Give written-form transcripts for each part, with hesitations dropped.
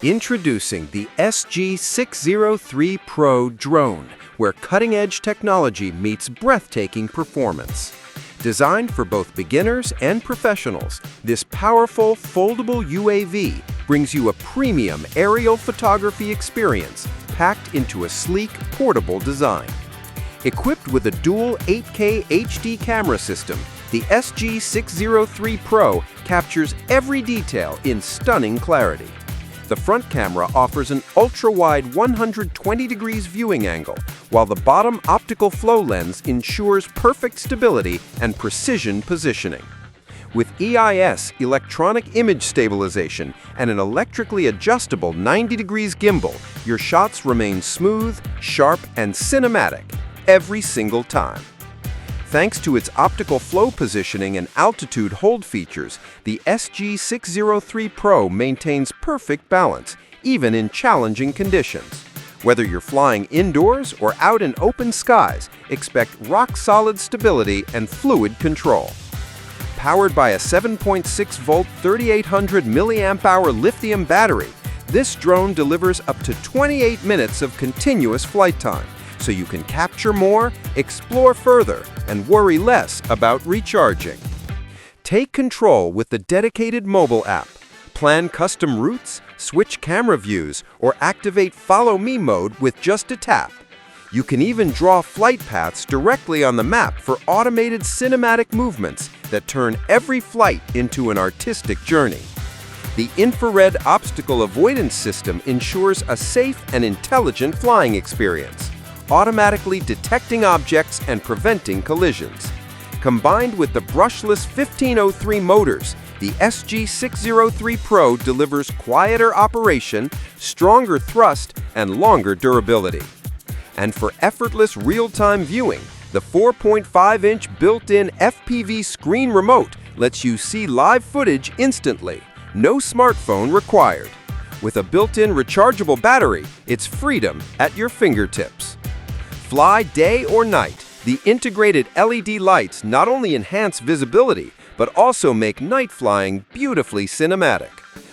Introducing the SG603 PRO Drone, where cutting-edge technology meets breathtaking performance. Designed for both beginners and professionals, this powerful, foldable UAV brings you a premium aerial photography experience packed into a sleek, portable design. Equipped with a dual 8K HD camera system, the SG603 PRO captures every detail in stunning clarity. The front camera offers an ultra-wide 120 degrees viewing angle, while the bottom optical flow lens ensures perfect stability and precision positioning. With EIS, electronic image stabilization, and an electrically adjustable 90 degrees gimbal, your shots remain smooth, sharp, and cinematic every single time. Thanks to its optical flow positioning and altitude hold features, the SG603 PRO maintains perfect balance, even in challenging conditions. Whether you're flying indoors or out in open skies, expect rock-solid stability and fluid control. Powered by a 7.6-volt 3800 mAh lithium battery, this drone delivers up to 28 minutes of continuous flight time, so you can capture more, explore further, and worry less about recharging. Take control with the dedicated mobile app. Plan custom routes, switch camera views, or activate Follow Me mode with just a tap. You can even draw flight paths directly on the map for automated cinematic movements that turn every flight into an artistic journey. The infrared obstacle avoidance system ensures a safe and intelligent flying experience, automatically detecting objects and preventing collisions. Combined with the Brushless 1503 motors, the SG603 PRO delivers quieter operation, stronger thrust, and longer durability. And for effortless real-time viewing, the 4.5-inch built-in FPV screen remote lets you see live footage instantly. No smartphone required. With a built-in rechargeable battery, it's freedom at your fingertips. Fly day or night, the integrated LED lights not only enhance visibility, but also make night flying beautifully cinematic.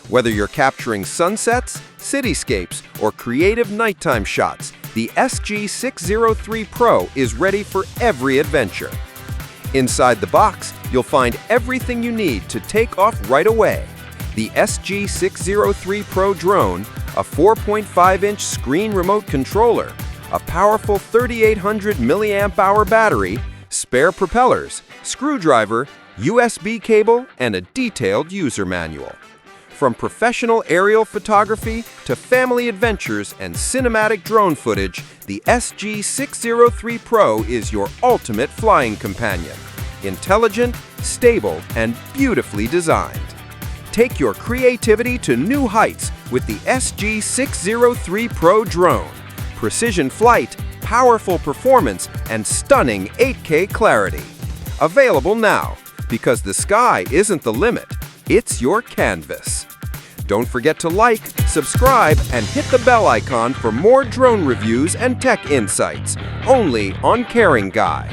Whether you're capturing sunsets, cityscapes, or creative nighttime shots, the SG603 PRO is ready for every adventure. Inside the box, you'll find everything you need to take off right away. The SG603 PRO Drone, a 4.5-inch screen remote controller, a powerful 3800 mAh battery, spare propellers, screwdriver, USB cable, and a detailed user manual. From professional aerial photography to family adventures and cinematic drone footage, the SG603 PRO is your ultimate flying companion. Intelligent, stable, and beautifully designed. Take your creativity to new heights with the SG603 PRO Drone. Precision flight, powerful performance, and stunning 8K clarity. Available now, because the sky isn't the limit, it's your canvas. Don't forget to like, subscribe, and hit the bell icon for more drone reviews and tech insights, only on Caring Guy.